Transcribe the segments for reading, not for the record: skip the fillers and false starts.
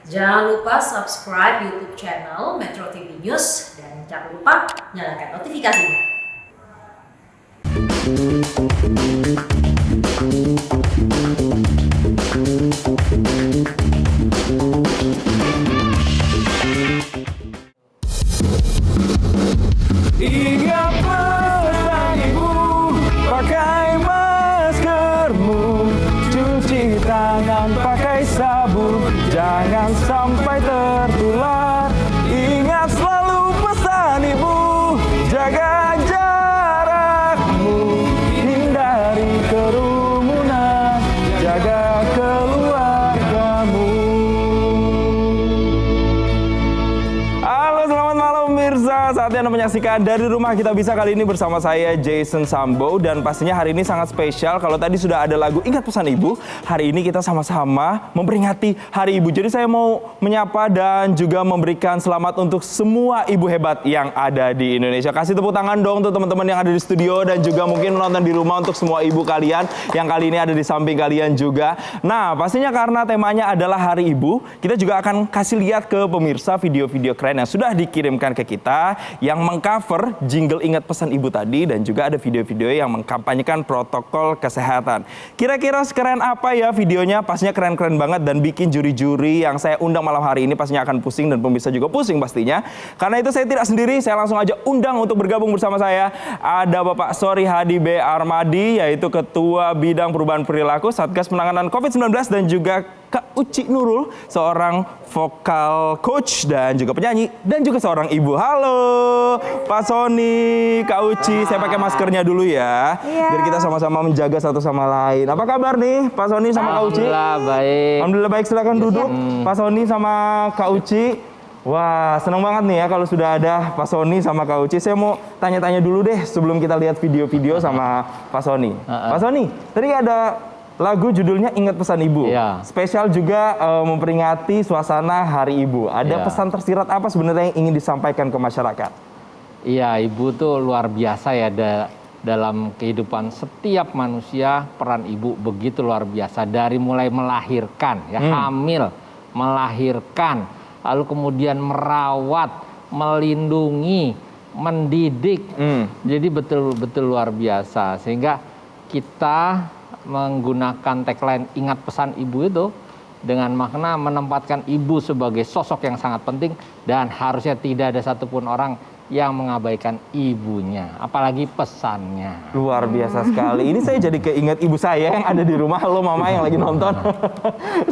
Jangan lupa subscribe YouTube channel Metro TV News dan jangan lupa nyalakan notifikasinya. Ingat pesan ibu, pakai maskermu, cuci tangan pakai sabun, jangan sampai tertular. Ingat selalu pesan ibu, jaga jarakmu, hindari kerumunan, jaga keluargamu. Halo, selamat malam pemirsa. Saatnya Anda menyaksikan Dari Rumah Kita Bisa kali ini bersama saya Jason Sambo. Dan pastinya hari ini sangat spesial. Kalau tadi sudah ada lagu Ingat Pesan Ibu, hari ini kita sama-sama memperingati Hari Ibu. Jadi saya mau menyapa dan juga memberikan selamat untuk semua ibu hebat yang ada di Indonesia. Kasih tepuk tangan dong untuk teman-teman yang ada di studio dan juga mungkin menonton di rumah untuk semua ibu kalian yang kali ini ada di samping kalian juga. Nah, pastinya karena temanya adalah Hari Ibu, kita juga akan kasih lihat ke pemirsa video-video keren yang sudah dikirimkan ke kita yang mengcover jingle Ingat Pesan Ibu tadi, dan juga ada video-video yang mengkampanyekan protokol kesehatan. Kira-kira sekeren apa ya videonya? Pastinya keren-keren banget dan bikin juri-juri yang saya undang malam hari ini pastinya akan pusing dan pemirsa juga pusing pastinya. Karena itu saya tidak sendiri, saya langsung aja undang untuk bergabung bersama saya. Ada Bapak Sori Hadi B. Armadi, yaitu Ketua Bidang Perubahan Perilaku Satgas Penanganan COVID-19, dan juga Kak Uci Nurul, seorang vokal coach dan juga penyanyi dan juga seorang ibu. Halo Pak Soni, Kak Uci, saya pakai maskernya dulu ya, biar kita sama-sama menjaga satu sama lain. Apa kabar nih Pak Soni sama Kak Uci? Alhamdulillah baik. Alhamdulillah baik, silakan duduk. Pak Soni sama Kak Uci. Wah, senang banget nih ya kalau sudah ada Pak Soni sama Kak Uci. Saya mau tanya-tanya dulu deh sebelum kita lihat video-video sama Pak Soni. Pak Soni, tadi ada lagu judulnya Ingat Pesan Ibu. Iya. Spesial juga memperingati suasana Hari Ibu. Ada Iya. pesan tersirat apa sebenarnya yang ingin disampaikan ke masyarakat? Iya, ibu tuh luar biasa ya dalam kehidupan setiap manusia. Peran ibu begitu luar biasa, dari mulai melahirkan ya, hamil, melahirkan, lalu kemudian merawat, melindungi, mendidik. Jadi betul-betul luar biasa, sehingga kita menggunakan tagline Ingat Pesan Ibu itu dengan makna menempatkan ibu sebagai sosok yang sangat penting, dan harusnya tidak ada satupun orang yang mengabaikan ibunya, apalagi pesannya. Luar biasa sekali. Ini saya jadi keinget ibu saya yang ada di rumah. Halo mama yang lagi nonton.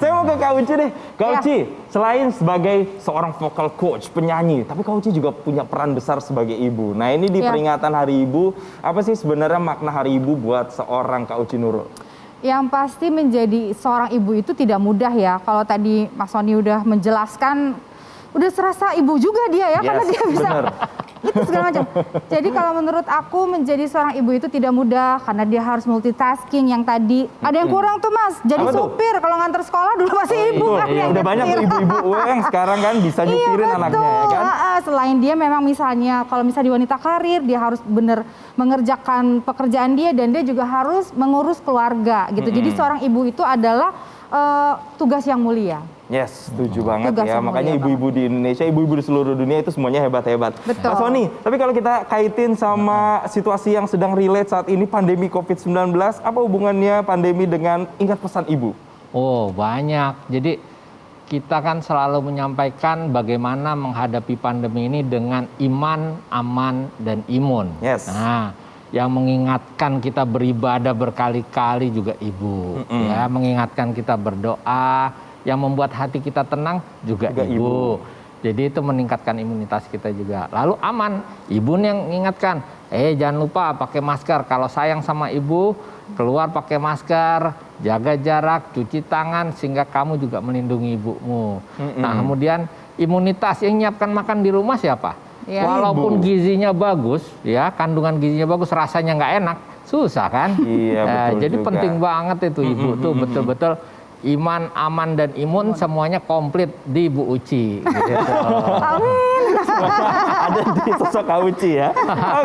Saya mau ke Kak Uci deh. Kak Uci, selain sebagai seorang vocal coach, penyanyi, tapi Kak Uci juga punya peran besar sebagai ibu. Nah, ini di peringatan Hari Ibu, apa sih sebenarnya makna Hari Ibu buat seorang Kak Uci Nurul? Yang pasti menjadi seorang ibu itu tidak mudah ya. Kalau tadi Mas Soni udah menjelaskan, udah serasa ibu juga dia ya, karena dia bisa itu segala macam. Jadi kalau menurut aku menjadi seorang ibu itu tidak mudah, karena dia harus multitasking. Yang tadi ada yang kurang tuh Mas, jadi Apa tuh? supir. Kalau nganter sekolah dulu masih ibu kan Iya, yang udah banyak nyetir. tuh ibu-ibu yang sekarang kan bisa nyupirin anaknya ya kan? Selain dia memang misalnya kalau misalnya di wanita karir, dia harus benar mengerjakan pekerjaan dia, dan dia juga harus mengurus keluarga gitu. Jadi seorang ibu itu adalah tugas yang mulia. Yes, setuju banget Tugas ya. yang Makanya mulia ibu-ibu di Indonesia, ibu-ibu di seluruh dunia itu semuanya hebat-hebat. Betul. Pak Soni, tapi kalau kita kaitin sama situasi yang sedang relate saat ini, pandemi COVID-19, apa hubungannya pandemi dengan Ingat Pesan Ibu? Oh, banyak. Jadi kita kan selalu menyampaikan bagaimana menghadapi pandemi ini dengan iman, aman, dan imun. Yes. Nah, yang mengingatkan kita beribadah berkali-kali juga ibu. Ya, mengingatkan kita berdoa, yang membuat hati kita tenang juga ibu. Jadi itu meningkatkan imunitas kita juga. Lalu aman, ibu yang mengingatkan, jangan lupa pakai masker. Kalau sayang sama ibu, keluar pakai masker, jaga jarak, cuci tangan, sehingga kamu juga melindungi ibumu. Nah, kemudian imunitas, yang nyiapkan makan di rumah siapa? Ya, walaupun gizinya bagus, ya kandungan gizinya bagus, rasanya nggak enak, susah kan? Iya, betul Jadi juga. penting banget itu ibu tuh betul-betul iman, aman, dan imun semuanya komplit di Bu Uci. Gitu. Amin. Ada di sosok Kak Uci ya.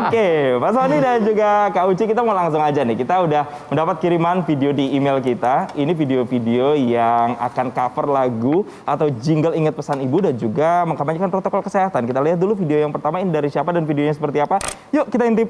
Oke, Pak Sony dan juga Kak Uci, kita mau langsung aja nih. Kita udah mendapat kiriman video di email kita. Ini video-video yang akan cover lagu atau jingle Ingat Pesan Ibu dan juga mengkampanyekan protokol kesehatan. Kita lihat dulu video yang pertama, ini dari siapa dan videonya seperti apa. Yuk kita intip.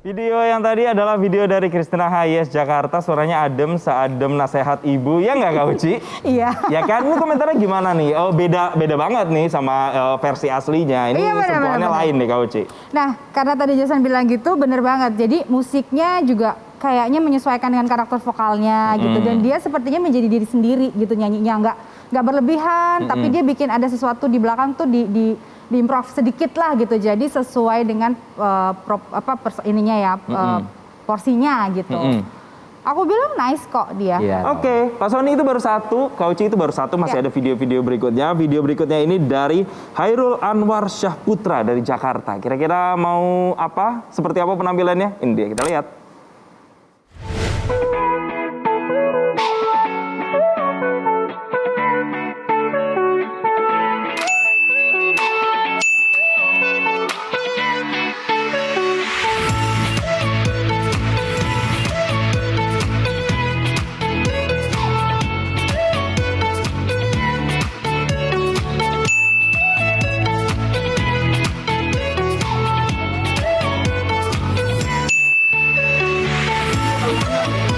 Video yang tadi adalah video dari Christina Hayes Jakarta, suaranya adem, seadem nasehat ibu, ya nggak Kak Uci? Iya. Ya kan, ini komentarnya gimana nih? Oh beda banget nih sama versi aslinya, ini Iya, sentuhannya bener. lain nih Kak Uci. Nah, karena tadi Jason bilang gitu, bener banget. Jadi musiknya juga kayaknya menyesuaikan dengan karakter vokalnya gitu. Dan dia sepertinya menjadi diri sendiri gitu nyanyinya, nggak berlebihan, tapi dia bikin ada sesuatu di belakang tuh diimprov sedikit lah gitu. Jadi sesuai dengan porsinya gitu. Aku bilang nice kok dia. Iya. Oke, Pak Sony itu baru satu, Kak Uci itu baru satu, masih Ya. ada video-video berikutnya. Video berikutnya ini dari Hairul Anwar Syahputra dari Jakarta. Kira-kira mau apa? Seperti apa penampilannya? Ini dia, kita lihat.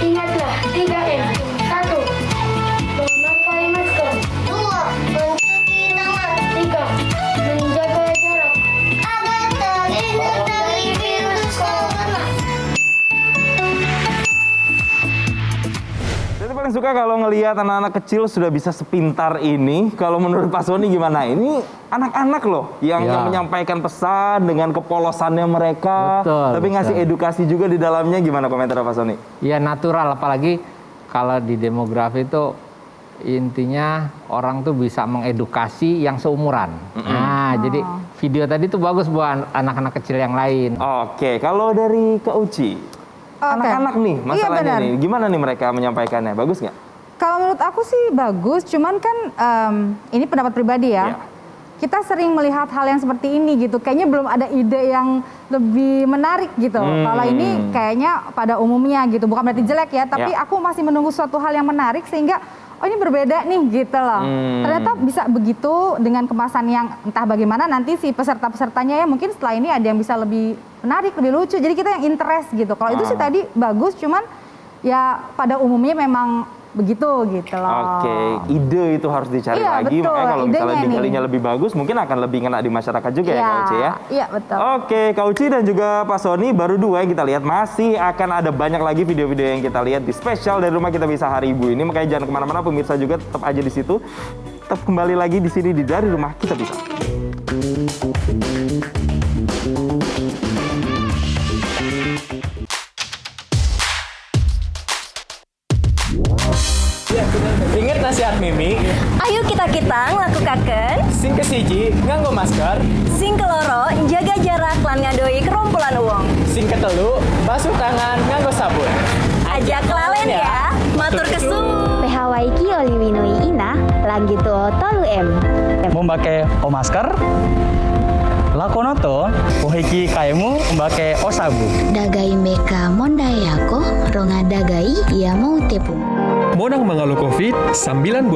Ingatlah 3M. 1. Memakai masker. 2. Mencuci tangan. 3. Menjaga jarak agar terhindar dari virus corona. Saya tuh paling suka kalau ngelihat anak-anak kecil sudah bisa sepintar ini. Kalau menurut Pak Sony gimana? Ini anak-anak loh yang Ya. menyampaikan pesan dengan kepolosannya mereka, Betul, tapi ngasih betul. edukasi juga di dalamnya. Gimana komentar Pak Sony? Ya natural, apalagi kalau di demografi itu intinya orang tuh bisa mengedukasi yang seumuran. Nah, jadi video tadi tuh bagus buat anak-anak kecil yang lain. Oke, kalau dari Kak Uci, anak-anak nih Iya, masalahnya benar. nih, gimana nih mereka menyampaikannya? Bagus nggak? Kalau menurut aku sih bagus, cuman kan ini pendapat pribadi ya. Iya. Kita sering melihat hal yang seperti ini gitu. Kayaknya belum ada ide yang lebih menarik gitu. Kalau ini kayaknya pada umumnya gitu. Bukan berarti jelek ya, tapi Ya. aku masih menunggu suatu hal yang menarik sehingga oh ini berbeda nih gitu loh. Ternyata bisa begitu dengan kemasan yang entah bagaimana nanti si peserta-pesertanya ya mungkin setelah ini ada yang bisa lebih menarik, lebih lucu. Jadi kita yang interest gitu. Kalau itu sih tadi bagus, cuman ya pada umumnya memang begitu gitu loh. Oke, ide itu harus dicari Iya, lagi. betul, Makanya kalau misalnya idenya digalinya nih. lebih bagus, mungkin akan lebih ngena di masyarakat juga ya Kak Uci ya. Iya betul. Oke, Kak Uci dan juga Pak Sony baru 2 yang kita lihat. Masih akan ada banyak lagi video-video yang kita lihat di spesial dari Rumah Kita Bisa Hari Ibu ini. Makanya jangan kemana-mana, pemirsa juga tetap aja di situ. Tetap kembali lagi di sini di Dari Rumah Kita Bisa. Ingat nasihat Mimi, Ayo kita ngelakukaken sing kesiji nganggo masker, sing keloro jaga jarak lan ngadoi kerumpulan uang. sing ketelu basuh tangan nganggo sabun. Ajak lalen ya, matur kesuwun. PHWiki Oliwinoi Ina lagi tuh tolu M. Memakai masker, lakonoto, pohiki kaimu memakai sabu. Dagai meka mondayako, ronga dagai ia mau tepung. Monang mengalu COVID-19.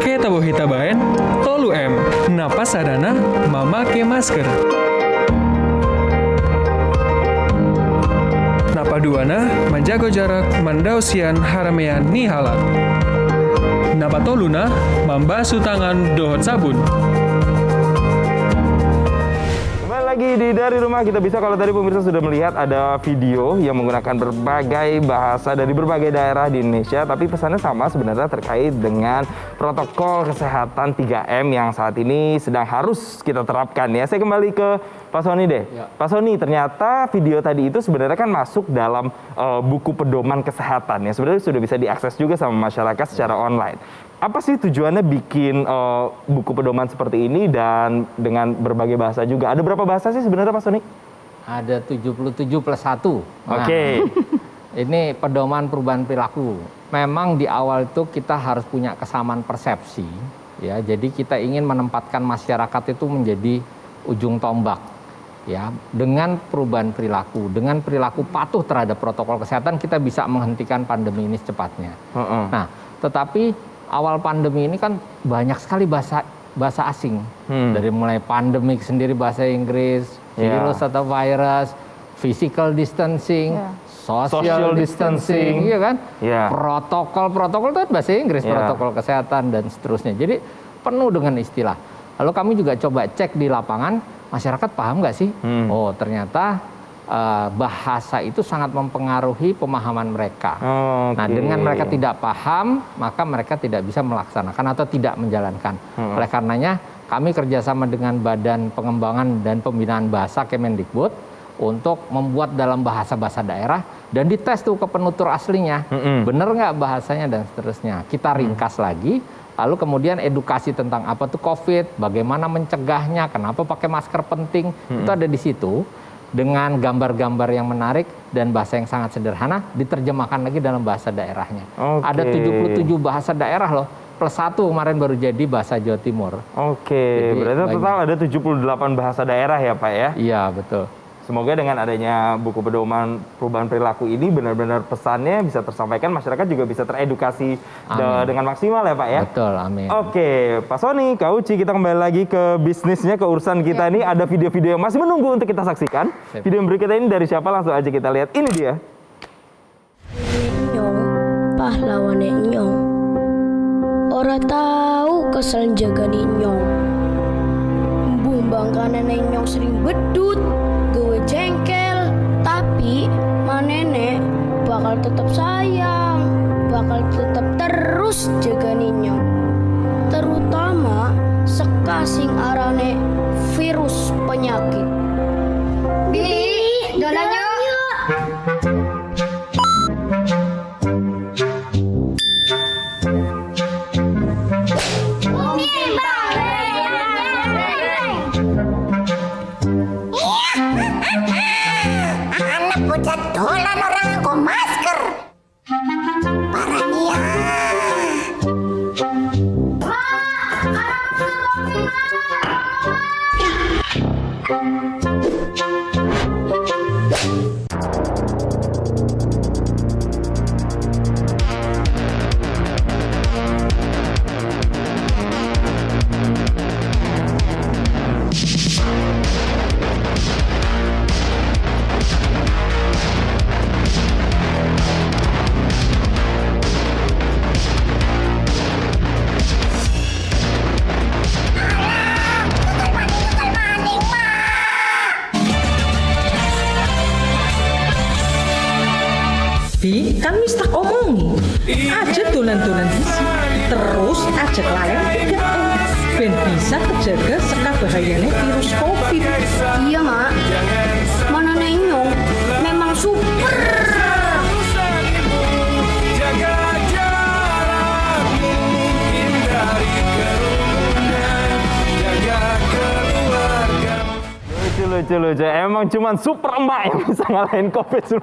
Kita bohita baen, tolu M. Napas sadana, memakai masker. Napaduana, menjaga jarak, mandausian, haramean, nihala. Napatoluna, membasuh tangan, dohot sabun. Kembali lagi di Dari Rumah Kita Bisa. Kalau tadi pemirsa sudah melihat ada video yang menggunakan berbagai bahasa dari berbagai daerah di Indonesia, tapi pesannya sama sebenarnya terkait dengan protokol kesehatan 3M yang saat ini sedang harus kita terapkan ya. Saya kembali ke Pak Sony deh. Ya. Pak Sony, ternyata video tadi itu sebenarnya kan masuk dalam buku pedoman kesehatan ya. Sebenarnya sudah bisa diakses juga sama masyarakat secara online. Apa sih tujuannya bikin buku pedoman seperti ini dan dengan berbagai bahasa juga? Ada berapa bahasa sih sebenarnya Pak Sony? Ada 77 plus 1. Oke. Ini pedoman perubahan perilaku. Memang di awal itu kita harus punya kesamaan persepsi, ya. Jadi kita ingin menempatkan masyarakat itu menjadi ujung tombak, ya. Dengan perubahan perilaku, dengan perilaku patuh terhadap protokol kesehatan, kita bisa menghentikan pandemi ini secepatnya. Nah, tetapi awal pandemi ini kan banyak sekali bahasa asing. Dari mulai pandemik sendiri bahasa Inggris, virus atau virus, physical distancing, social distancing, iya kan? Protokol itu bahasa Inggris, protokol kesehatan dan seterusnya. Jadi penuh dengan istilah. Lalu kami juga coba cek di lapangan, masyarakat paham nggak sih? Oh, ternyata bahasa itu sangat mempengaruhi pemahaman mereka. Nah, dengan mereka tidak paham, maka mereka tidak bisa melaksanakan atau tidak menjalankan. Oleh karenanya, kami kerjasama dengan Badan Pengembangan dan Pembinaan Bahasa Kemendikbud untuk membuat dalam bahasa-bahasa daerah dan dites tuh ke penutur aslinya. Bener nggak bahasanya dan seterusnya. Kita ringkas lagi, lalu kemudian edukasi tentang apa tuh COVID, bagaimana mencegahnya, kenapa pakai masker penting, itu ada di situ. Dengan gambar-gambar yang menarik dan bahasa yang sangat sederhana, diterjemahkan lagi dalam bahasa daerahnya. Ada 77 bahasa daerah loh, plus 1 kemarin baru jadi bahasa Jawa Timur. Oke, berarti total ada 78 bahasa daerah ya Pak ya? Iya, betul. Semoga dengan adanya buku pedoman perubahan perilaku ini benar-benar pesannya bisa tersampaikan, masyarakat juga bisa teredukasi dengan maksimal ya Pak ya? Betul, amin. Oke, Pak Sony, Kak Uci, kita kembali lagi ke bisnisnya, ke urusan kita ini. Ada video-video yang masih menunggu untuk kita saksikan. Video yang berikutnya ini dari siapa? Langsung aja kita lihat. Ini dia. Nyong, pahlawane nyong. Ora tahu kesel jaga nyong. Bumbang kanan nyong sering bedut. Gue jengkel, tapi manene bakal tetap sayang, bakal tetap terus jaga nyong. Terutama sekasing arane virus penyakit. Bi, dolan yuk. Bocah dolan orang nganggo masker. Parah nih ya. Bi, kan wis tak omongi. Aja dolan-dolan isi. Terus ajak lalen 3M. Ben bisa kejaga sekabahayane virus COVID. Iya, Mak. Mana nyong memang super. Jaga jarak. Lucu. Emang cuman super emak yang bisa ngalahin COVID-19.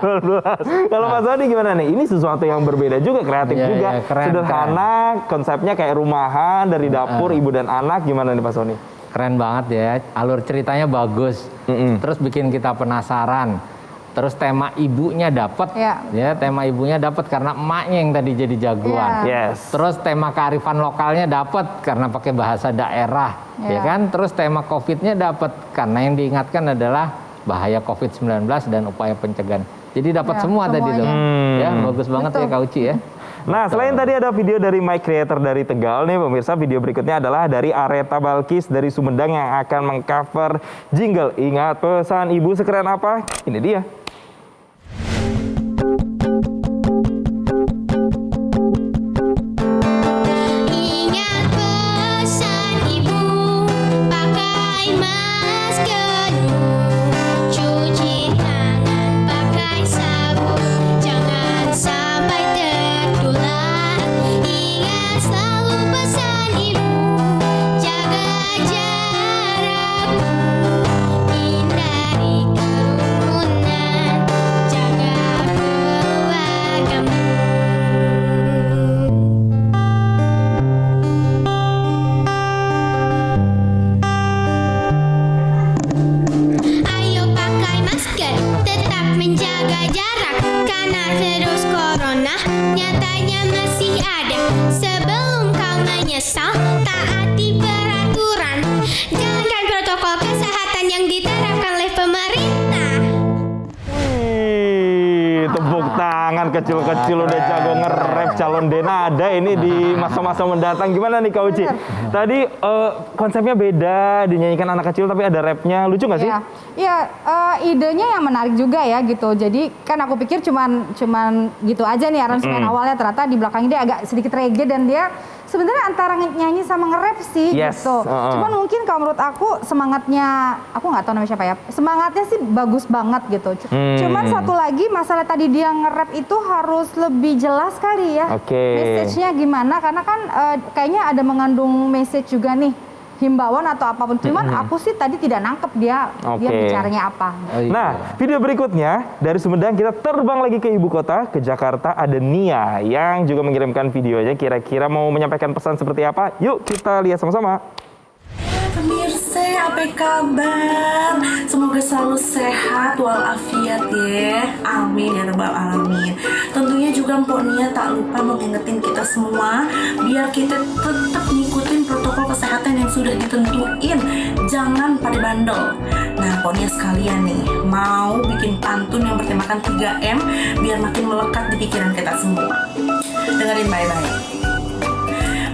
Kalau Pak Sony gimana nih? Ini sesuatu yang berbeda juga, kreatif juga. Keren, sederhana, konsepnya kayak rumahan dari dapur ibu dan anak. Gimana nih Pak Sony? Keren banget ya, alur ceritanya bagus. Terus bikin kita penasaran. Terus tema ibunya dapat, ya tema ibunya dapat karena emaknya yang tadi jadi jagoan. Yes. Terus tema kearifan lokalnya dapat karena pakai bahasa daerah, ya kan? Terus tema COVID-nya dapat karena yang diingatkan adalah bahaya COVID-19 dan upaya pencegahan. Jadi dapat semua tadi tuh. Ya, bagus banget ya Kak Uci ya. Nah, selain tadi ada video dari My Creator dari Tegal nih pemirsa, video berikutnya adalah dari Areta Balkis dari Sumedang yang akan mengcover jingle Ingat Pesan Ibu. Sekeren apa? Ini dia. Kecil-kecil udah jago nge-rap calon Denada ini di masa-masa mendatang. Gimana nih Kak Uci? Tadi konsepnya beda, dinyanyikan anak kecil tapi ada rapnya. Lucu nggak sih? Iya, idenya yang menarik juga ya gitu. Jadi kan aku pikir cuman gitu aja nih aransemen awalnya, ternyata di belakangnya dia agak sedikit reggae dan dia sebenarnya antara nyanyi sama nge-rap sih gitu. Cuman mungkin kalau menurut aku semangatnya, aku nggak tahu namanya siapa ya, semangatnya sih bagus banget gitu. Cuman satu lagi masalah tadi dia nge-rap itu harus lebih jelas kali ya. Message-nya gimana, karena kan kayaknya ada mengandung message juga nih, himbauan atau apapun. Cuman aku sih tadi tidak nangkep dia bicaranya apa. Nah, video berikutnya dari Sumedang kita terbang lagi ke ibu kota, ke Jakarta. Ada Nia yang juga mengirimkan videonya. Kira-kira mau menyampaikan pesan seperti apa? Yuk kita lihat sama-sama. Pemirsa, apa kabar? Semoga selalu sehat walafiat ya. Amin ya rabbal alamin. Tentunya juga Mpok Nia tak lupa mengingetin kita semua biar kita tetap ngikutin protokol kesehatan yang sudah ditentuin. Jangan pada bandel. Nah, Mpok Nia sekalian nih mau bikin pantun yang bertemakan 3M biar makin melekat di pikiran kita semua. Dengerin baik-baik.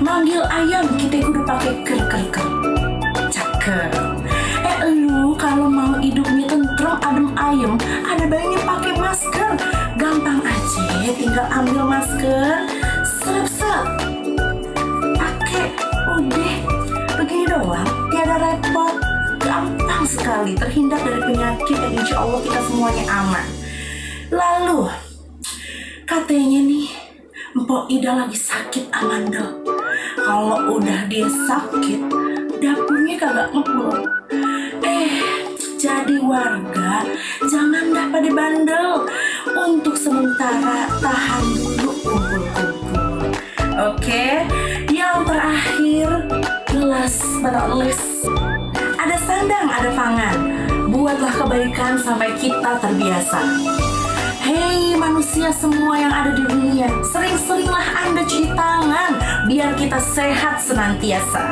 Manggil ayam kita kudu pakai ker. Lu kalau mau hidupnya tentrem adem ayem, ada baiknya pakai masker. Gampang aja, tinggal ambil masker, selep pakai, udah begini doang, tiada repot, gampang sekali terhindar dari penyakit dan insya Allah kita semuanya aman. Lalu katanya nih Mpok Ida lagi sakit amandel. Kalau udah dia sakit, dapurnya kagak ngepul. Jadi warga jangan dah pada bandel. Untuk sementara tahan dulu kumpul-kumpul. Oke, yang terakhir gelas berles. Ada sandang, ada pangan. Buatlah kebaikan sampai kita terbiasa. Hei manusia semua yang ada di dunia, sering-seringlah Anda cuci tangan biar kita sehat senantiasa.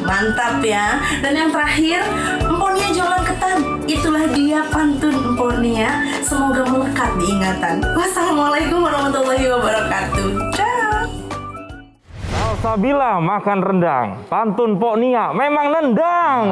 Mantap ya. Dan yang terakhir, Mpok Nia jualan ketan. Itulah dia pantun Mpok Nia. Semoga melekat diingatan. Wassalamualaikum warahmatullahi wabarakatuh. Ciao. Salsabila makan rendang, pantun Mpok Nia memang nendang.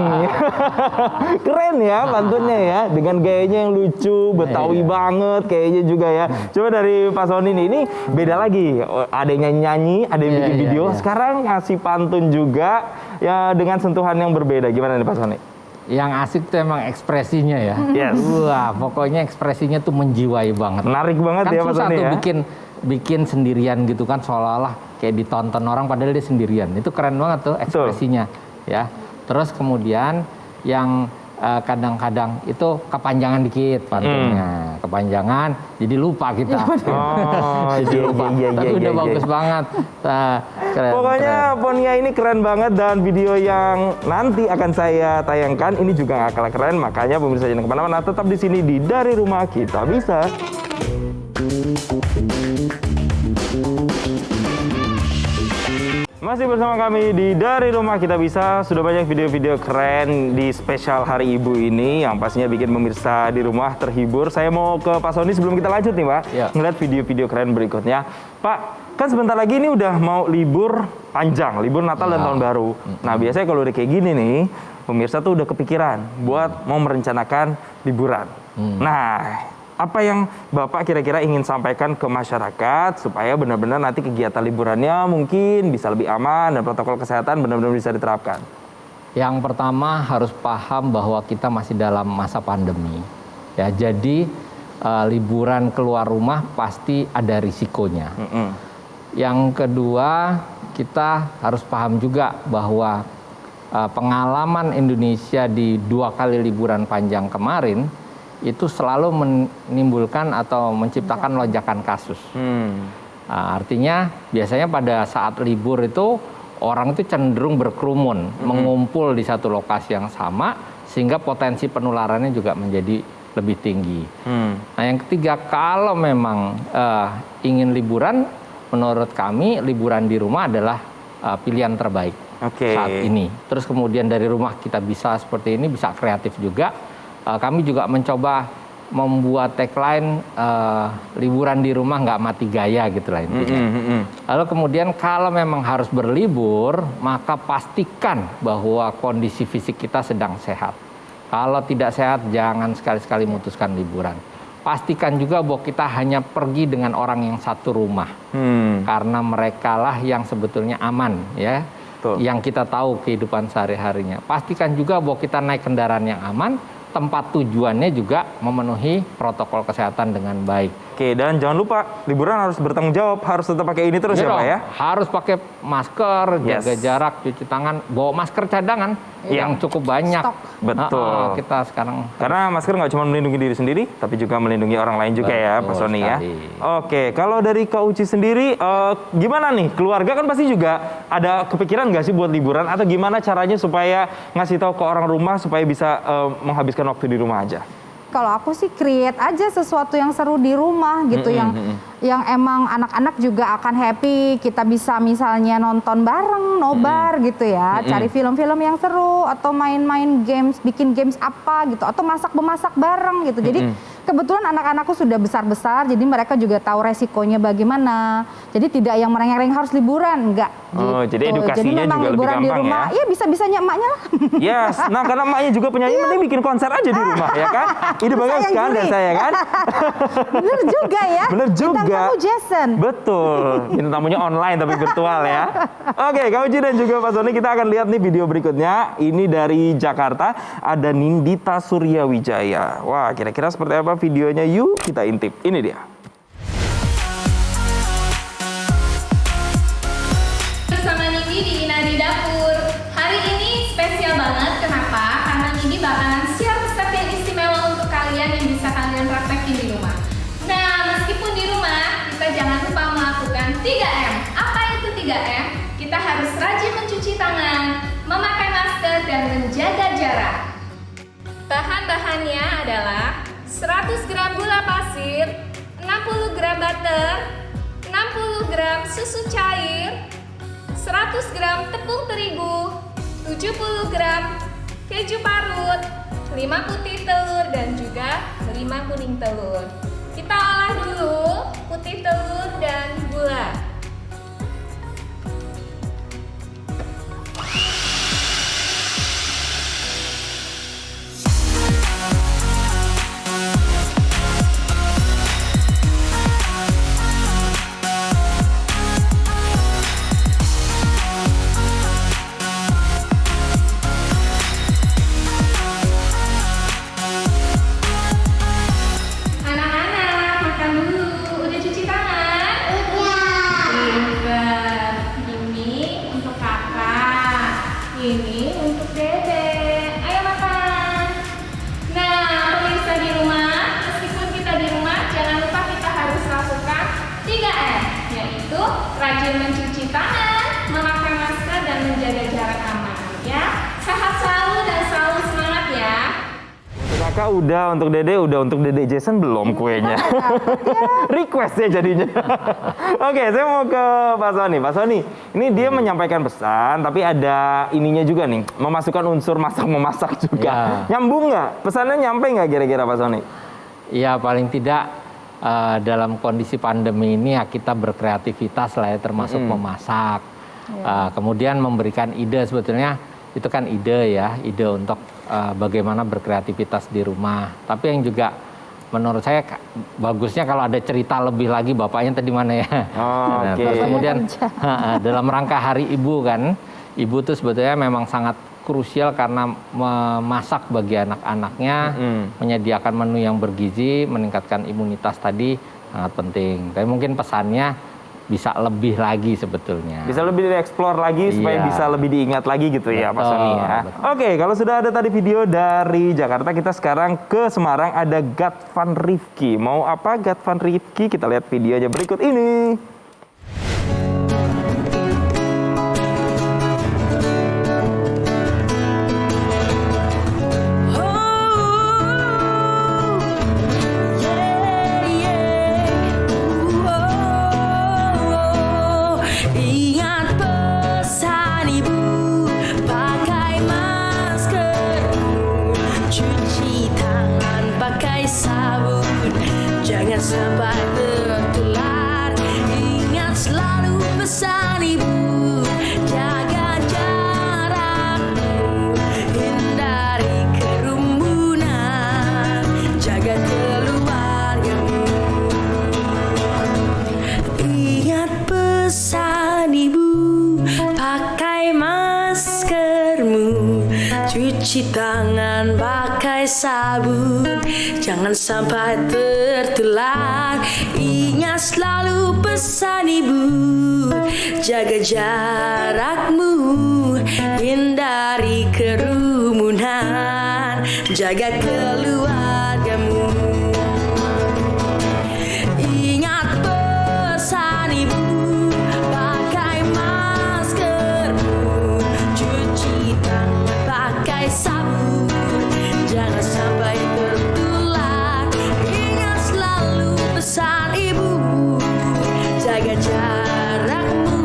Keren ya pantunnya ya, dengan gayanya yang lucu, Betawi banget kayaknya juga ya. Coba dari Pak Sony ini beda lagi. Ada yang nyanyi, ada yang bikin video. Sekarang ngasih pantun juga ya dengan sentuhan yang berbeda. Gimana nih Pak Sony? Yang asik tuh emang ekspresinya ya. Yes. Wah, pokoknya ekspresinya tuh menjiwai banget. Menarik banget kan ya Pak Sony ya. Bikin sendirian gitu kan, seolah-olah kayak ditonton orang padahal dia sendirian. Itu keren banget tuh ekspresinya. Ya. Terus kemudian yang kadang-kadang itu kepanjangan dikit pantunnya, kepanjangan, jadi lupa kita. Oh, jadi lupa. Tapi udah bagus banget. Nah, keren, pokoknya Ponia ini keren banget, dan video yang nanti akan saya tayangkan ini juga gak kalah keren. Makanya pemirsa jangan kemana-mana, tetap di sini di Dari Rumah Kita Bisa. Masih bersama kami di Dari Rumah Kita Bisa. Sudah banyak video-video keren di spesial Hari Ibu ini yang pastinya bikin pemirsa di rumah terhibur. Saya mau ke Pak Sony sebelum kita lanjut nih Pak, ngeliat video-video keren berikutnya. Pak, kan sebentar lagi ini udah mau libur panjang, libur Natal dan Tahun Baru. Nah biasanya kalau udah kayak gini nih, pemirsa tuh udah kepikiran buat mau merencanakan liburan. Nah, apa yang Bapak kira-kira ingin sampaikan ke masyarakat supaya benar-benar nanti kegiatan liburannya mungkin bisa lebih aman dan protokol kesehatan benar-benar bisa diterapkan? Yang pertama harus paham bahwa kita masih dalam masa pandemi. Ya, jadi liburan keluar rumah pasti ada risikonya. Yang kedua, kita harus paham juga bahwa pengalaman Indonesia di 2 kali liburan panjang kemarin itu selalu menimbulkan atau menciptakan lonjakan kasus. Nah, artinya biasanya pada saat libur itu orang itu cenderung berkerumun, mengumpul di satu lokasi yang sama, sehingga potensi penularannya juga menjadi lebih tinggi. Nah, yang ketiga, kalau memang ingin liburan, menurut kami liburan di rumah adalah pilihan terbaik saat ini. Terus kemudian dari rumah kita bisa seperti ini, bisa kreatif juga. Kami juga mencoba membuat tagline liburan di rumah nggak mati gaya gitu lah intinya. Lalu kemudian kalau memang harus berlibur, maka pastikan bahwa kondisi fisik kita sedang sehat. Kalau tidak sehat, jangan sekali-sekali memutuskan liburan. Pastikan juga bahwa kita hanya pergi dengan orang yang satu rumah, karena merekalah yang sebetulnya aman, ya. Yang kita tahu kehidupan sehari-harinya. Pastikan juga bahwa kita naik kendaraan yang aman, tempat tujuannya juga memenuhi protokol kesehatan dengan baik. Oke, dan jangan lupa liburan harus bertanggung jawab, harus tetap pakai ini terus ya Pak ya? Harus pakai masker, jaga jarak, cuci tangan, bawa masker cadangan yang cukup banyak. Betul. Kita sekarang karena masker nggak cuma melindungi diri sendiri, tapi juga melindungi orang lain juga ya Pak Sony ya. Oke, kalau dari Kak Uci sendiri, gimana nih? Keluarga kan pasti juga ada kepikiran nggak sih buat liburan, atau gimana caranya supaya ngasih tahu ke orang rumah supaya bisa menghabiskan waktu di rumah aja? Kalau aku sih create aja sesuatu yang seru di rumah gitu, yang emang anak-anak juga akan happy. Kita bisa misalnya nonton bareng, nobar gitu ya, cari film-film yang seru, atau main-main games, bikin games apa gitu, atau masak-memasak bareng gitu. Jadi kebetulan anak-anakku sudah besar-besar, jadi mereka juga tahu resikonya bagaimana. Jadi tidak yang merengek-rengek harus liburan, enggak. Oh, gitu. jadi edukasinya memang juga lebih liburan gampang di rumah, ya bisa-bisanya emaknya lah. Yes, nah karena emaknya juga penyanyi, mending bikin konser aja di rumah ya kan? Ide bagus kan dan saya kan? Bener juga ya. Bener juga. Bintang tamu Jason. Betul, bintang tamunya online tapi virtual ya. Oke, Kak Uci dan juga Pak Sony, kita akan lihat nih video berikutnya. Ini dari Jakarta, ada Nindita Suryawijaya. Wah, kira-kira seperti apa videonya? Yuk kita intip, ini dia. Bersama Nindi di Inadi Dapur. Hari ini spesial banget, kenapa? Karena Nindi bakalan share resep yang istimewa untuk kalian yang bisa kalian praktekin di rumah. Nah, meskipun di rumah, kita jangan lupa melakukan 3M. Apa itu 3M? Kita harus rajin mencuci tangan, memakai masker, dan menjaga jarak. Bahan-bahannya adalah 100 gram gula pasir, 60 gram butter, 60 gram susu cair, 100 gram tepung terigu, 70 gram keju parut, 5 putih telur, dan juga 5 kuning telur. Kita olah dulu putih telur dan gula. kakak udah, untuk dede udah, untuk dede Jason belum kuenya. Request ya jadinya. Oke, saya mau ke Pak Sony. Pak Sony, ini dia menyampaikan pesan, tapi ada ininya juga nih, memasukkan unsur masak-memasak juga. Nyambung nggak? Pesannya nyampe nggak kira-kira Pak Sony? Iya, paling tidak dalam kondisi pandemi ini ya kita berkreativitas lah ya, termasuk memasak. Kemudian memberikan ide, sebetulnya itu kan ide ya, ide untuk bagaimana berkreativitas di rumah. Tapi yang juga menurut saya bagusnya kalau ada cerita lebih lagi, bapaknya tadi mana ya. Terus kemudian dalam rangka Hari Ibu kan, ibu tuh sebetulnya memang sangat krusial karena memasak bagi anak-anaknya, menyediakan menu yang bergizi, meningkatkan imunitas tadi sangat penting. Tapi mungkin pesannya bisa lebih lagi sebetulnya. Bisa lebih dieksplor lagi supaya bisa lebih diingat lagi gitu ya Pak Sony ya. Oke, kalau sudah ada tadi video dari Jakarta, kita sekarang ke Semarang, ada Gatvan Rifki. Mau apa Gatvan Rifki? Kita lihat videonya berikut ini. Sampai tertular, ingat selalu pesan ibu, jaga jarakmu, hindari kerumunan, jaga keluargamu. Ingat pesan ibu, pakai maskermu, cuci tangan pakai sabun, jangan sampai tertular. Ingat selalu pesan ibu, jaga jarakmu, hindari kerumunan, jaga keluargamu. Ingat pesan ibu, pakai maskermu, cuci tangan pakai sabun, jangan sampai tertular. Ingat selalu pesan ibu, jaga jarakmu,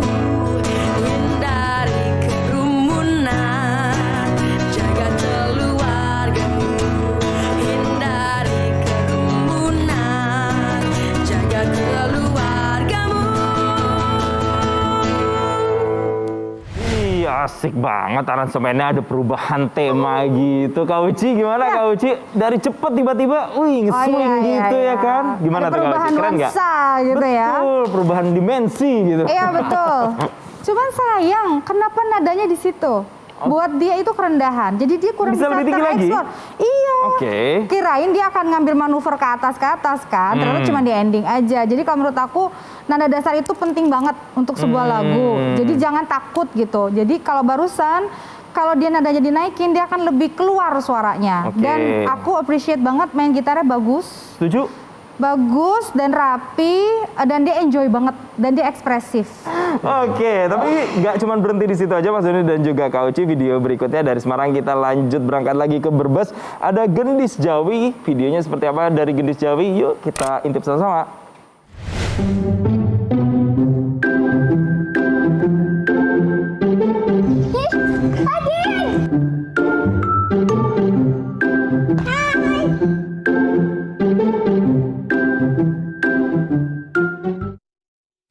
hindari kerumunan, jaga keluargamu, hindari kerumunan, jaga keluargamu. Asik banget aransemennya, ada perubahan tema gitu. Kak Uci gimana Kak Uci? Dari cepet tiba-tiba, nge-swing gitu ya kan? Gimana tuh Kak Uci? Keren nggak? Gitu ya. Betul, perubahan dimensi gitu. Iya betul. Cuman sayang, kenapa nadanya di situ? Buat dia itu kerendahan, jadi dia kurang bisa lebih tinggi lagi? Iya. Oke. Kirain dia akan ngambil manuver ke atas kan, ternyata cuma di ending aja. Jadi kalau menurut aku nada dasar itu penting banget untuk sebuah lagu. Jadi jangan takut gitu. Jadi kalau barusan kalau dia nadanya dinaikin, dia akan lebih keluar suaranya. Dan aku appreciate banget main gitarnya bagus. Setuju? Bagus dan rapi, dan dia enjoy banget, dan dia ekspresif. Oke, tapi nggak cuma berhenti di situ aja Mas Doni dan juga Kak Uci. Video berikutnya dari Semarang kita lanjut berangkat lagi ke Brebes. Ada Gendis Jawi, videonya seperti apa dari Gendis Jawi? Yuk kita intip sama-sama.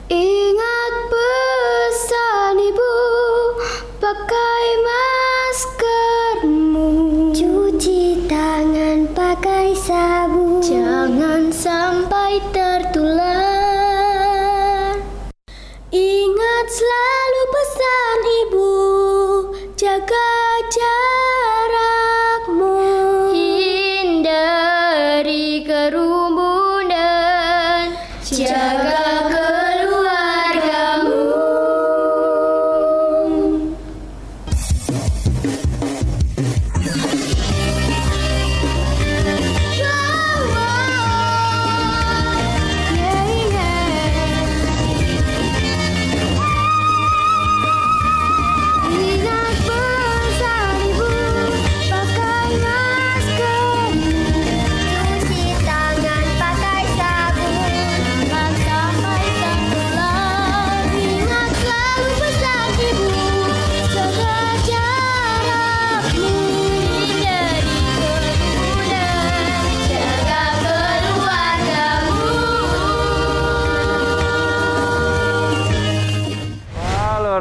Ingat pesan ibu, pakai maskermu, cuci tangan pakai sabun, jangan sampai tertular.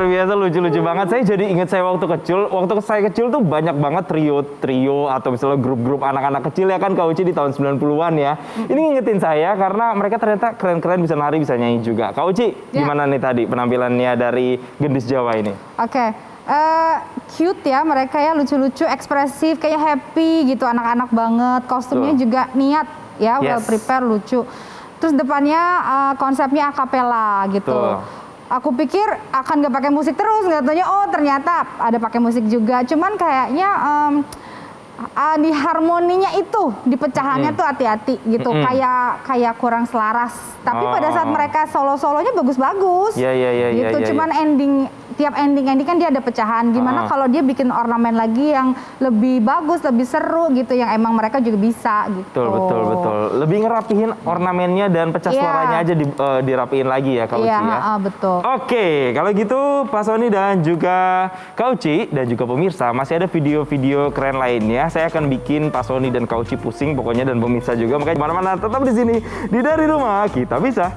biasa, lucu-lucu banget. Saya jadi ingat saya waktu kecil. Waktu saya kecil tuh banyak banget trio atau misalnya grup-grup anak-anak kecil ya kan Kak Uci di tahun 90-an ya. Ini ngingetin saya karena mereka ternyata keren-keren, bisa nari, bisa nyanyi juga. Kak Uci, gimana nih tadi penampilannya dari Gendis Jawa ini? Oke. Cute ya mereka ya, lucu-lucu, ekspresif, kayak happy gitu, anak-anak banget. Kostumnya juga niat ya, well prepare, lucu. Terus depannya konsepnya akapela gitu. Aku pikir akan nggak pakai musik terus, nggak taunya oh ternyata ada pakai musik juga. Cuman kayaknya di harmoninya itu, di pecahannya tuh hati-hati gitu, kayak kurang selaras. Tapi pada saat mereka solo-solonya bagus-bagus. Gitu. Cuman tiap ending kan dia ada pecahan. Gimana kalau dia bikin ornamen lagi yang lebih bagus, lebih seru gitu, yang emang mereka juga bisa gitu. Betul. Lebih ngerapihin ornamennya dan pecah suaranya aja dirapihin lagi ya Kak Uci ya. Betul. Oke, kalau gitu Pak Sony dan juga Kak Uci dan juga pemirsa, masih ada video-video keren lainnya. Saya akan bikin Pak Sony dan Kak Uci pusing pokoknya, dan pemirsa juga. Makanya kemana-mana tetap di sini di Dari Rumah Kita Bisa.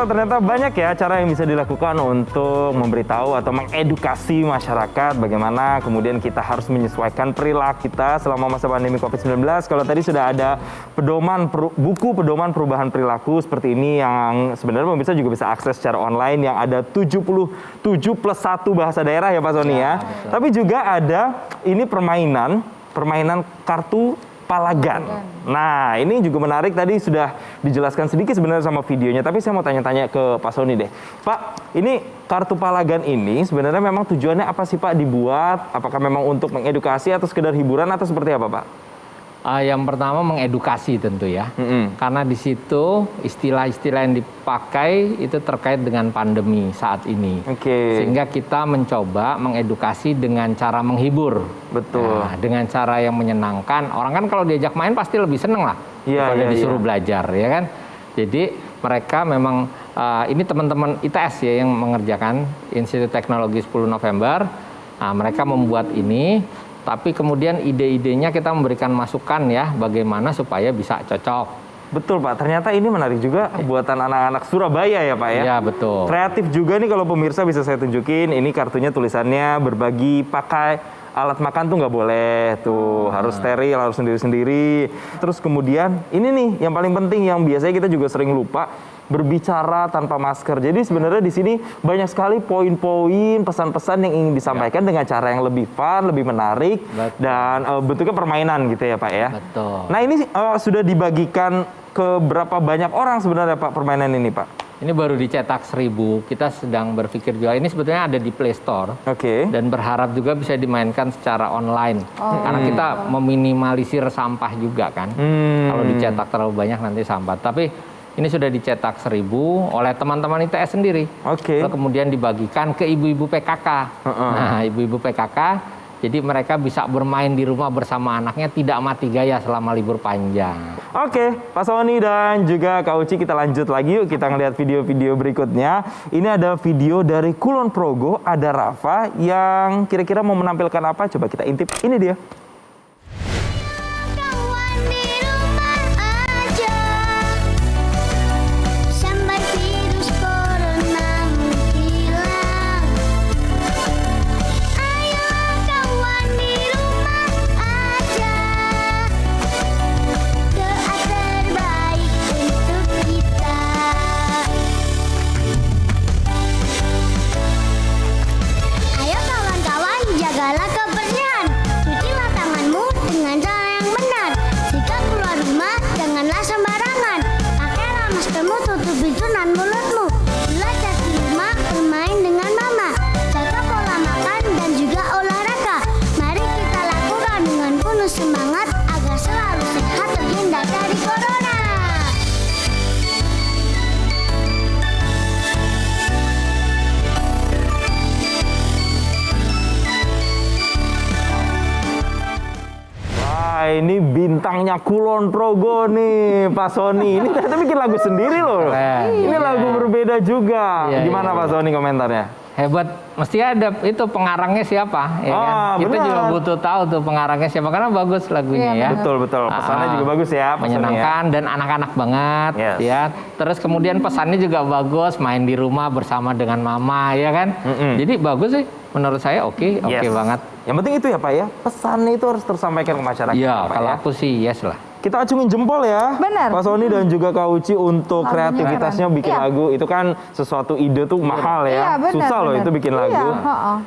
Ternyata banyak ya cara yang bisa dilakukan untuk memberitahu atau mengedukasi masyarakat bagaimana kemudian kita harus menyesuaikan perilaku kita selama masa pandemi COVID-19. Kalau tadi sudah ada buku pedoman perubahan perilaku seperti ini yang sebenarnya pemirsa juga bisa akses secara online, yang ada 77+1 bahasa daerah ya Pak Sony ya. Tapi juga ada ini permainan kartu Palagan. Nah, ini juga menarik, tadi sudah dijelaskan sedikit sebenarnya sama videonya, tapi saya mau tanya-tanya ke Pak Sony deh. Pak, ini kartu Palagan ini sebenarnya memang tujuannya apa sih Pak dibuat? Apakah memang untuk mengedukasi atau sekedar hiburan atau seperti apa Pak? Yang pertama mengedukasi tentu ya, karena di situ istilah-istilah yang dipakai itu terkait dengan pandemi saat ini, sehingga kita mencoba mengedukasi dengan cara menghibur, dengan cara yang menyenangkan. Orang kan kalau diajak main pasti lebih seneng lah, daripada disuruh belajar, ya kan? Jadi mereka memang ini teman-teman ITS ya yang mengerjakan, Institut Teknologi 10 November. Nah, mereka membuat ini. Tapi kemudian ide-idenya kita memberikan masukan ya, bagaimana supaya bisa cocok. Betul Pak, ternyata ini menarik juga buatan anak-anak Surabaya ya Pak ya? Iya betul. Kreatif juga nih kalau pemirsa bisa saya tunjukin, ini kartunya tulisannya berbagi pakai alat makan tuh nggak boleh tuh, harus steril, harus sendiri-sendiri. Terus kemudian ini nih yang paling penting yang biasanya kita juga sering lupa, berbicara tanpa masker. Jadi sebenarnya di sini banyak sekali poin-poin, pesan-pesan yang ingin disampaikan dengan cara yang lebih fun, lebih menarik, dan bentuknya permainan gitu ya Pak ya. Betul. Nah ini sudah dibagikan ke berapa banyak orang sebenarnya Pak permainan ini Pak? Ini baru dicetak 1000. Kita sedang berpikir juga, ini sebetulnya ada di Play Store. Dan berharap juga bisa dimainkan secara online. Karena kita meminimalisir sampah juga kan. Kalau dicetak terlalu banyak nanti sampah. Tapi ini sudah dicetak 1000 oleh teman-teman ITS sendiri. Lalu kemudian dibagikan ke ibu-ibu PKK. Nah, ibu-ibu PKK, jadi mereka bisa bermain di rumah bersama anaknya, tidak mati gaya selama libur panjang. Oke, Pak Sony dan juga Kak Uci, kita lanjut lagi yuk, kita ngeliat video-video berikutnya. Ini ada video dari Kulon Progo, ada Rafa yang kira-kira mau menampilkan apa? Coba kita intip, ini dia. ini bintangnya Kulon Progo nih, Pak Sony. Ini ternyata bikin lagu sendiri loh. Ini lagu berbeda juga. Gimana Pak Sony komentarnya? Hebat, mesti ada itu pengarangnya siapa, ya kan? Kita juga butuh tahu tuh pengarangnya siapa, karena bagus lagunya ya. Betul, pesannya juga bagus ya. Menyenangkan dan anak-anak banget, ya. Terus kemudian pesannya juga bagus, main di rumah bersama dengan mama, ya kan? Jadi bagus sih, menurut saya oke banget. Yang penting itu ya Pak ya, pesannya itu harus tersampaikan ke masyarakat. Iya, kalau aku sih yes lah. Kita acungin jempol ya, Bener. Pak Sony dan juga Kak Uci untuk kreativitasnya bikin lagu. Itu kan sesuatu ide tuh mahal ya, susah loh itu bikin lagu.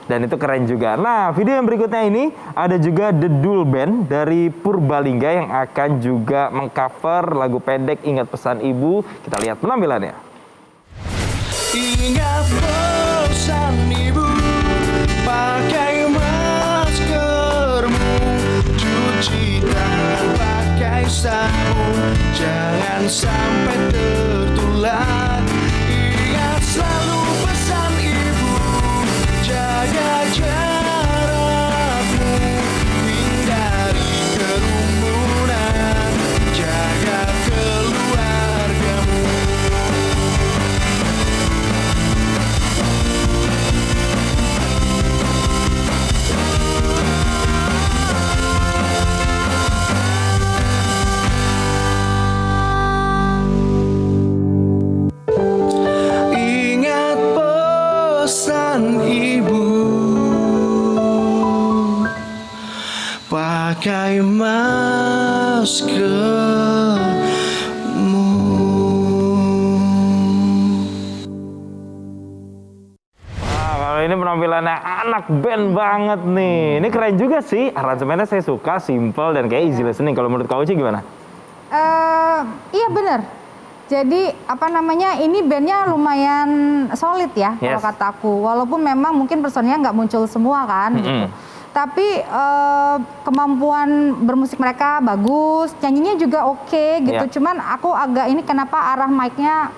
Dan itu keren juga. Nah, video yang berikutnya ini ada juga The Dul Band dari Purbalingga yang akan juga mengcover lagu pendek Ingat Pesan Ibu. Kita lihat penampilannya. Ingat pesan ibu, pakai maskermu, cuci tangan pakai sabun, jangan sampai tertular. Ingat selalu pesan ibu, jaga jarakmu, hindari kerumunan, jaga keluargamu. Ingat pesan ibu, pakai maskermu. Kalau ini penampilannya anak band banget nih. Ini keren juga sih. Aransemennya saya suka, simple dan kayak easy listening. Kalau menurut Kak Uci gimana? Iya bener. Jadi apa namanya, ini bandnya lumayan solid ya kalau kataku. Walaupun memang mungkin personnya nggak muncul semua kan gitu. Tapi kemampuan bermusik mereka bagus, nyanyinya juga oke gitu. Cuman aku agak ini kenapa arah mic-nya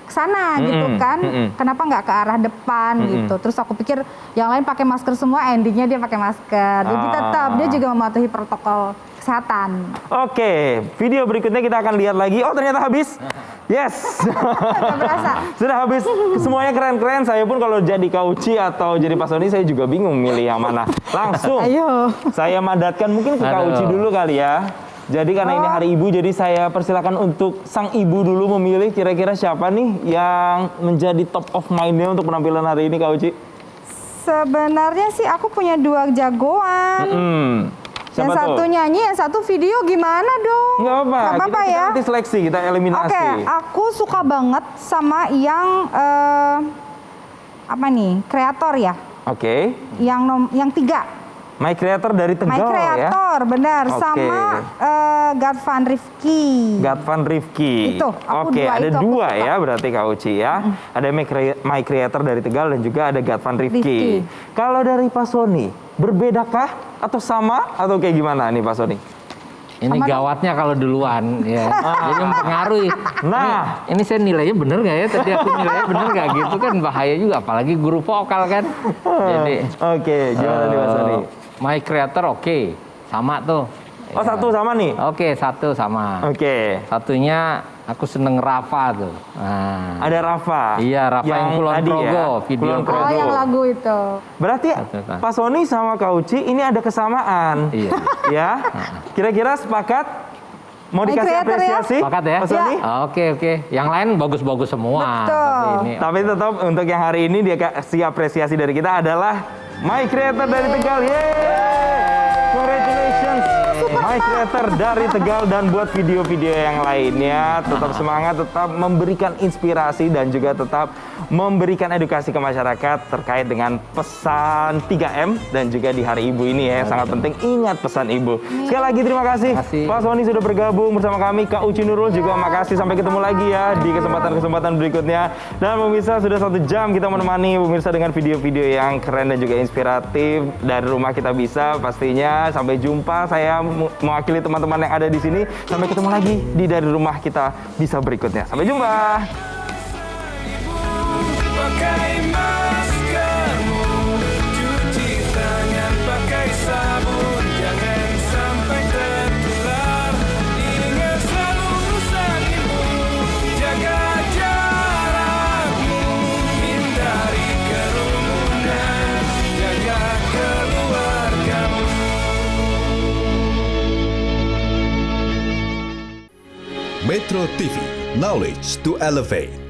ke sana gitu kan. Kenapa nggak ke arah depan gitu. Terus aku pikir yang lain pakai masker semua, endingnya dia pakai masker. Jadi tetap dia juga mematuhi protokol kesehatan. Oke, video berikutnya kita akan lihat lagi. Oh, ternyata habis. Yes. Sudah habis. Semuanya keren-keren. Saya pun kalau jadi Kak Uci atau jadi Pak Sony, saya juga bingung milih yang mana. Langsung. Ayo. Saya mandatkan mungkin ke Kak Uci dulu kali ya. Jadi karena ini hari ibu, jadi saya persilakan untuk sang ibu dulu memilih kira-kira siapa nih yang menjadi top of mind-nya untuk penampilan hari ini, Kak Uci. Sebenarnya sih aku punya dua jagoan. Yang satu nyanyi, yang satu video, gimana dong? Nggak apa-apa, kita ya? Nanti seleksi, kita eliminasi. Oke, aku suka banget sama yang apa nih, kreator ya. Oke. Yang 3. My Creator dari Tegal ya? My Creator, benar. Sama Gadvan Rifki. Gadvan Rifki. Itu, Oke, ada dua ya berarti Kak Uci ya. Ada My Creator dari Tegal dan juga ada Gadvan Rifki. Kalau dari Pak Sony, berbedakah atau sama atau kayak gimana nih Pak Sony? Ini gawatnya kalau duluan ya. Jadi mempengaruhi. Nah, ini saya nilainya bener nggak ya? Tadi aku nilainya bener nggak gitu kan, bahaya juga. Apalagi guru vokal kan. Jadi, gimana nih Pak Sony? My Creator sama tuh. Oh, satu sama nih? Oke, satu sama. Satunya aku seneng Rafa tuh. Nah. Ada Rafa? Iya, Rafa yang Kulon Progo. Video Oh, yang lagu itu. Berarti Pak Sony sama Kak Uci ini ada kesamaan. Iya. Ya? Kira-kira sepakat? Mau dikasih apresiasi? Sepakat ya? Pak Sony? Oke. Yang lain bagus-bagus semua. Tapi tetap untuk yang hari ini dia kasih apresiasi dari kita adalah My Creator dari Tegal. Yeay! Congratulations! My Creator dari Tegal, dan buat video-video yang lainnya tetap semangat, tetap memberikan inspirasi dan juga tetap memberikan edukasi ke masyarakat terkait dengan pesan 3M dan juga di Hari Ibu ini ya, yang sangat penting, ingat pesan Ibu. Sekali lagi terima kasih Pak Sony sudah bergabung bersama kami. Kak Uci Nurul juga makasih, sampai ketemu lagi ya di kesempatan-kesempatan berikutnya. Dan pemirsa, sudah 1 jam kita menemani pemirsa dengan video-video yang keren dan juga inspiratif dari rumah kita bisa pastinya. Sampai jumpa, saya mewakili teman-teman yang ada di sini. Sampai ketemu lagi di Dari Rumah Kita Bisa berikutnya. Sampai jumpa. Pakai maskermu, cuci tangan pakai sabun, jangan sampai tertular. Metro TV, knowledge to elevate.